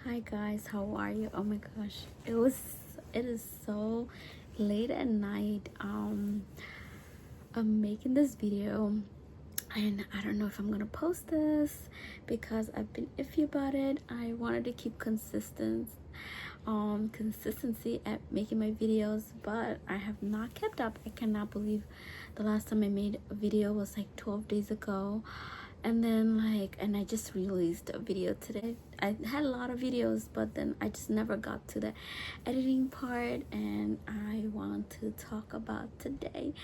Hi guys, how are you? Oh my gosh, it is so late at night. I'm making this video and I don't know if I'm gonna post this because I've been iffy about it. I wanted to keep consistency at making my videos, but I have not kept up. I cannot believe the last time I made a video was like 12 days ago, and then I just released a video today. I had a lot of videos, but then I just never got to the editing part, and I want to talk about today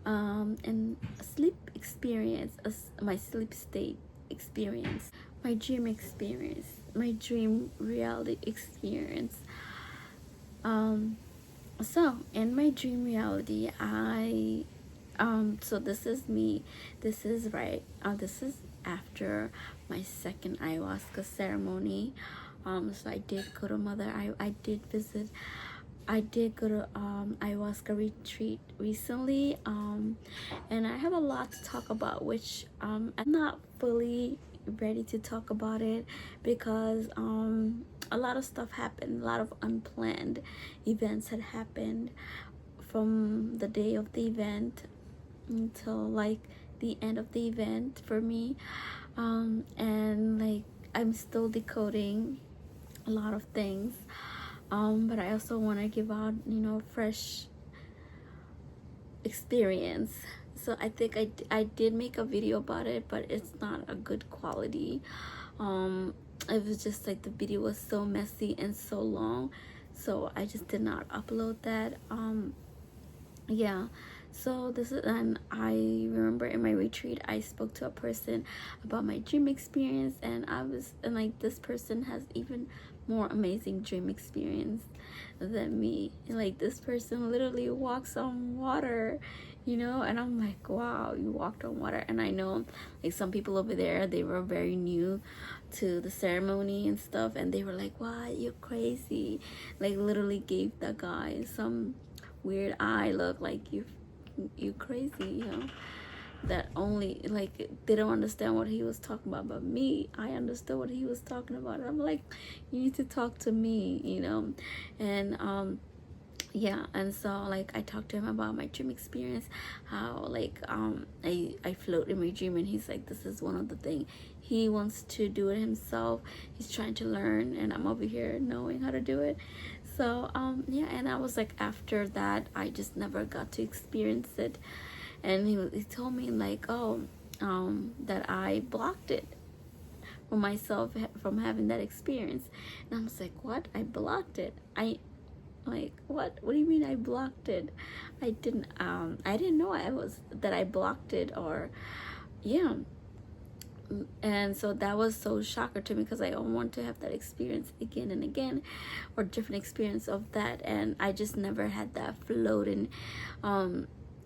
and sleep experience, my sleep state experience, my dream experience, my dream reality experience. So in my dream reality, so this is me. This is right. This is after my second ayahuasca ceremony. So I did go to I did visit. I did go to ayahuasca retreat recently. And I have a lot to talk about, which I'm not fully ready to talk about it because a lot of stuff happened. A lot of unplanned events had happened from the day of the event until like the end of the event for me, and like I'm still decoding a lot of things, but I also want to give out fresh experience. So I think I did make a video about it, but it's not a good quality. It was just like the video was so messy and so long, so I just did not upload that. Yeah, so this is, and I remember in my retreat I spoke to a person about my dream experience, and like, this person has even more amazing dream experience than me. Like, this person literally walks on water, and I'm like, wow, you walked on water. And I know like some people over there, they were very new to the ceremony and stuff, and they were like, what, you're crazy. Like, literally gave the guy some weird eye look, like you crazy, that only like they don't understand what he was talking about. But me, I understood what he was talking about. I'm like, you need to talk to me, and yeah. And so like I talked to him about my dream experience, how like I float in my dream, and he's like, this is one of the things he wants to do it himself. He's trying to learn, and I'm over here knowing how to do it. So yeah, and I was like, after that I just never got to experience it. And he told me like, oh, that I blocked it for myself from having that experience. And I was like, what? I blocked it? I like, what do you mean I blocked it? I didn't know I blocked it, or yeah. And so that was so shocker to me, because I don't want to have that experience again and again, or different experience of that. And I just never had that floating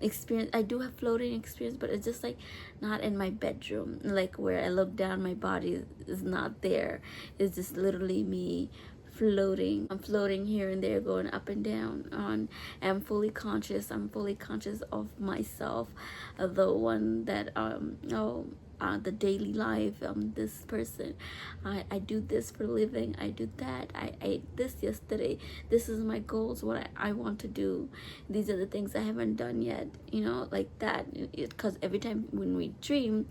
experience. I do have floating experience, but it's just like not in my bedroom, like where I look down, my body is not there. It's just literally me floating. I'm floating here and there, going up and down. I'm fully conscious. I'm fully conscious of myself, the one that the daily life, this person, I do this for a living, I do that, I ate this yesterday, this is my goals, what I want to do, these are the things I haven't done yet, like that. Because every time when we dream,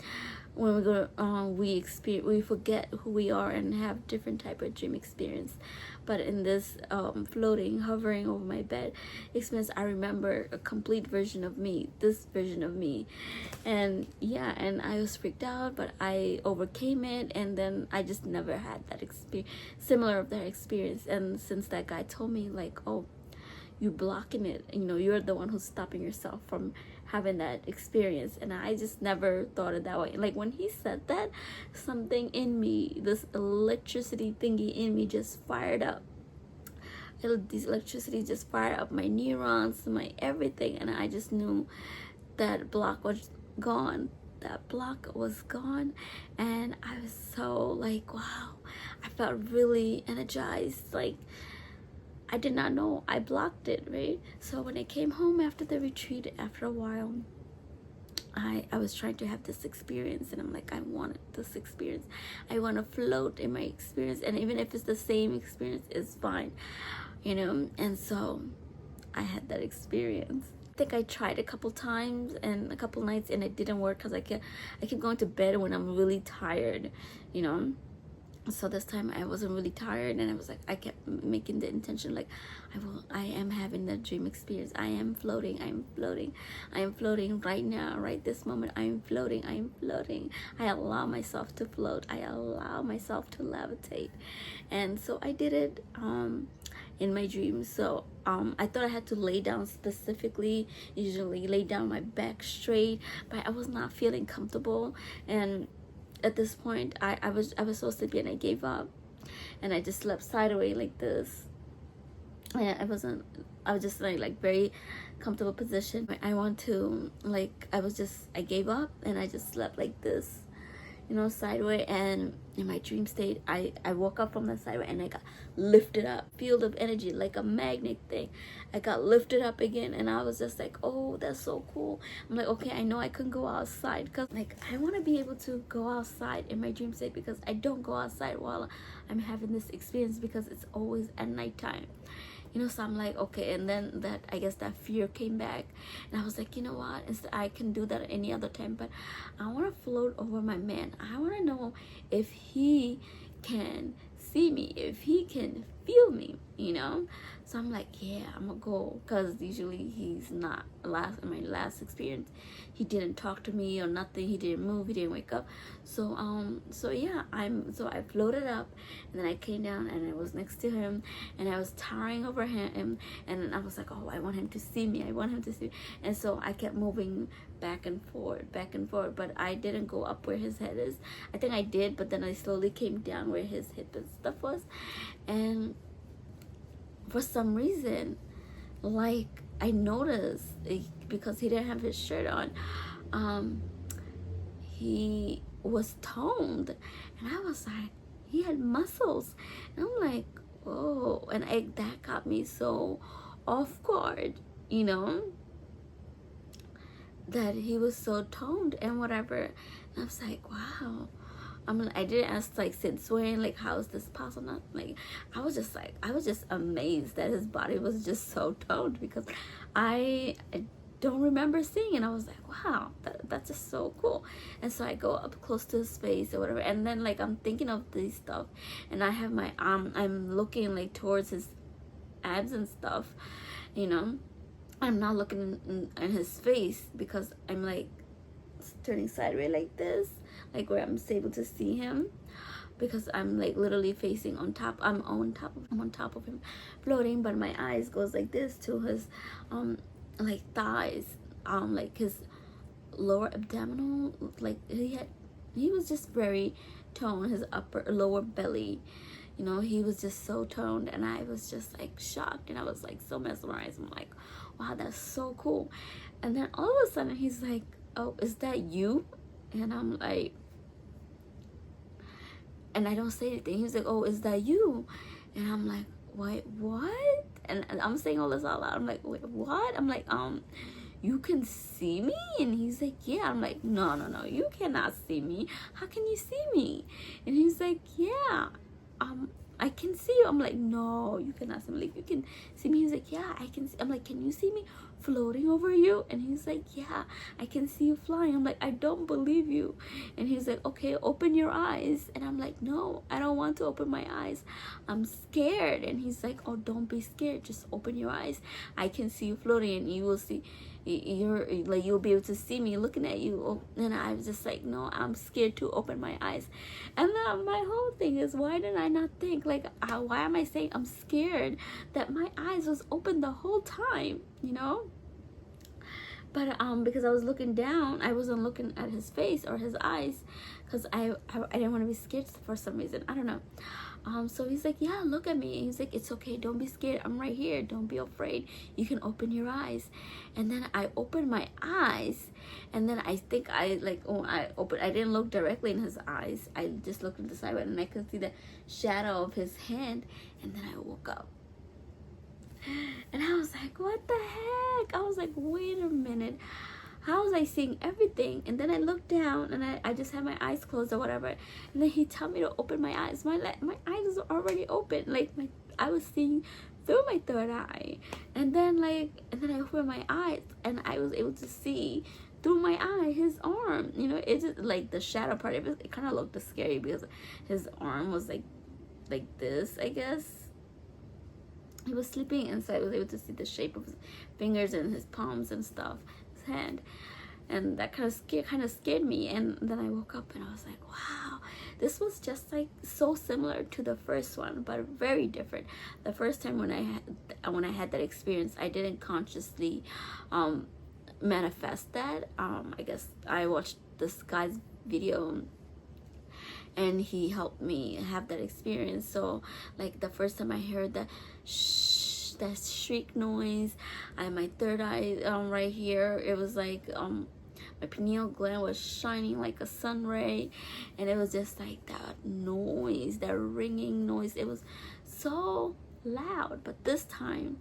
when we go we forget who we are and have different type of dream experience. But in this floating, hovering over my bed experience, I remember a complete version of me, this version of me. And yeah, and I was freaked out, but I overcame it, and then I just never had that experience, similar of that experience. And since that guy told me like, oh, you blocking it, you're the one who's stopping yourself from having that experience. And I just never thought of that way. Like, when he said that, something in me, this electricity thingy in me, just fired up. This electricity just fired up my neurons, my everything, and I just knew that block was gone. That block was gone. And I was so like, wow, I felt really energized. Like, I did not know I blocked it, right? So when I came home after the retreat, after a while, I was trying to have this experience, and I'm like, I wanted this experience. I want to float in my experience, and even if it's the same experience, it's fine, you know. And so I had that experience. I think I tried a couple times and a couple nights, and it didn't work because I kept going to bed when I'm really tired, you know. So this time I wasn't really tired, and I was like, I kept making the intention, like, I am having the dream experience. I am floating. I am floating. I am floating right now, right this moment. I am floating. I am floating. I allow myself to float. I allow myself to levitate. And so I did it in my dreams. So I thought I had to lay down specifically, usually lay down my back straight, but I was not feeling comfortable. And at this point, I was so sleepy, and I gave up, and I just slept sideways like this. And I was just like very comfortable position. I gave up, and I just slept like this, you know, sideways. And in my dream state, I woke up from the sideways, and I got lifted up, field of energy, like a magnet thing. I got lifted up again, and I was just like, oh, that's so cool. I'm like, okay, I know I can go outside, because like I want to be able to go outside in my dream state, because I don't go outside while I'm having this experience, because it's always at nighttime, you know. So I'm like, okay. And then that fear came back, and I was like, you know what, instead, I can do that any other time, but I want to float over my man. I want to know if he can see me, if he can feel me, you know. So I'm like, yeah, I'm gonna go, because usually he's not. In my last experience, he didn't talk to me or nothing. He didn't move, he didn't wake up. So yeah, I floated up, and then I came down, and I was next to him, and I was towering over him, and I was like, oh, I want him to see me, I want him to see me. And so I kept moving back and forth, but I didn't go up where his head is. I think I did, but then I slowly came down where his hip and stuff was. And for some reason, like, I noticed, because he didn't have his shirt on, he was toned, and I was like, he had muscles, and I'm like, oh. And that got me so off guard, you know, that he was so toned and whatever. And I was like, wow. I didn't ask, like, since when, like, how is this possible? Not like, I was just amazed that his body was just so toned, because I don't remember seeing it. And I was like, wow, that's just so cool. And so I go up close to his face or whatever, and then, like, I'm thinking of these stuff, and I have my I'm looking, like, towards his abs and stuff, you know. I'm not looking in his face, because I'm like turning sideways like this, like where I'm able to see him, because I'm like literally facing on top. I'm on top of him, floating, but my eyes goes like this to his like thighs, like his lower abdominal, like he was just very toned, his lower belly, you know, he was just so toned. And I was just like shocked, and I was like so mesmerized. I'm like, wow, that's so cool. And then all of a sudden he's like, oh, is that you? And I'm like, and I don't say anything. He's like, oh, is that you? And I'm like, wait, what? And I'm saying all this out loud. I'm like, wait, what? I'm like, you can see me? And he's like, yeah. I'm like, no, you cannot see me. How can you see me? And he's like, yeah, I can see you. I'm like, no, you cannot see me. Like, you can see me. He's like, yeah, I can see. I'm like, can you see me floating over you? And he's like, yeah, I can see you flying. I'm like, I don't believe you. And he's like, okay, open your eyes. And I'm like, no, I don't want to open my eyes, I'm scared. And he's like, oh, don't be scared, just open your eyes. I can see you floating, and you will see, you'll be able to see me looking at you. And I was just like, no, I'm scared to open my eyes. And then my whole thing is, why did I not think, like, why am I saying I'm scared that my eyes was open the whole time, you know? But because I was looking down, I wasn't looking at his face or his eyes, because I didn't want to be scared for some reason. I don't know. So he's like, yeah, look at me. And he's like, it's okay, don't be scared, I'm right here, don't be afraid, you can open your eyes. And then I opened my eyes, and then I think I didn't look directly in his eyes, I just looked at the side, and I could see the shadow of his hand. And then I woke up, and I was like, what the heck? I was like, wait a minute, how was I seeing everything? And then I looked down and I just had my eyes closed or whatever. And then he told me to open my eyes. My eyes were already open. Like I was seeing through my third eye. And then I opened my eyes and I was able to see through my eye his arm. You know, it just like the shadow part of it kind of looked scary because his arm was like this, I guess. He was sleeping and so I was able to see the shape of his fingers and his palms and stuff, his hand. And that kind of scared me. And then I woke up and I was like, wow, this was just like so similar to the first one, but very different. The first time when I had that experience, I didn't consciously manifest that. I guess I watched this guy's video and he helped me have that experience. So like the first time I heard that that shriek noise, my third eye right here, it was like my pineal gland was shining like a sun ray, and it was just like that noise, that ringing noise. It was so loud. But this time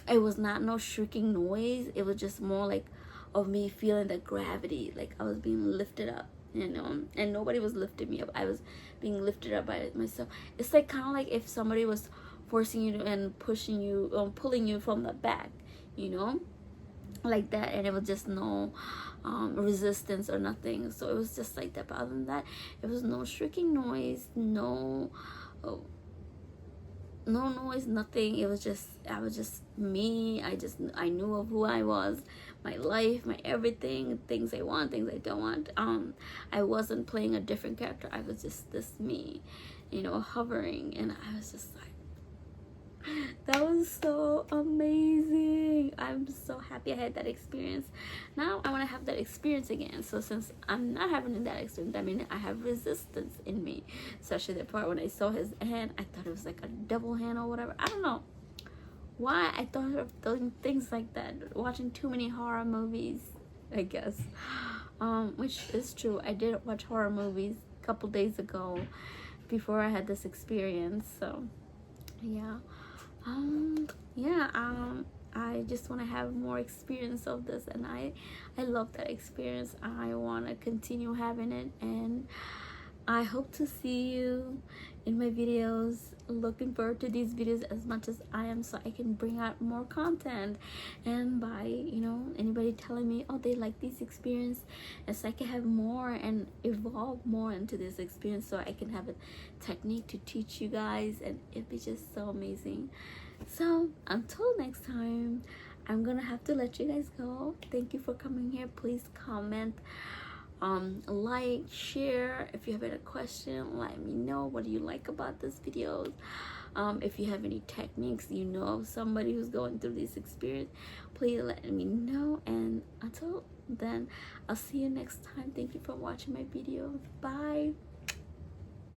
it was not no shrieking noise. It was just more like of me feeling the gravity, like I was being lifted up, you know, and nobody was lifting me up. I was being lifted up by myself. It's like kind of like if somebody was forcing you to, and pushing you, pulling you from the back, you know, like that. And it was just no resistance or nothing. So it was just like that. But other than that, it was no shrieking noise, no noise, nothing. It was just, I was just me. I knew of who I was, my life, my everything, things I want, things I don't want. I wasn't playing a different character. I was just this me, you know, hovering. And I was just like, that was so amazing. I'm so happy I had that experience. Now I want to have that experience again. So since I'm not having that experience, I mean, I have resistance in me. Especially the part when I saw his hand, I thought it was like a double hand or whatever. I don't know why I thought of doing things like that. Watching too many horror movies, I guess. Which is true. I did watch horror movies a couple days ago before I had this experience. So yeah. I just want to have more experience of this, and I love that experience. I want to continue having it, and I hope to see you in my videos. Looking forward to these videos as much as I am, so I can bring out more content. And by, you know, anybody telling me, oh, they like this experience, and so I can have more and evolve more into this experience, so I can have a technique to teach you guys, and it'd be just so amazing. So until next time, I'm gonna have to let you guys go. Thank you for coming here. Please comment, like, share. If you have any question, let me know. What do you like about this video? If you have any techniques, you know of somebody who's going through this experience, please let me know. And until then, I'll see you next time. Thank you for watching my video. Bye.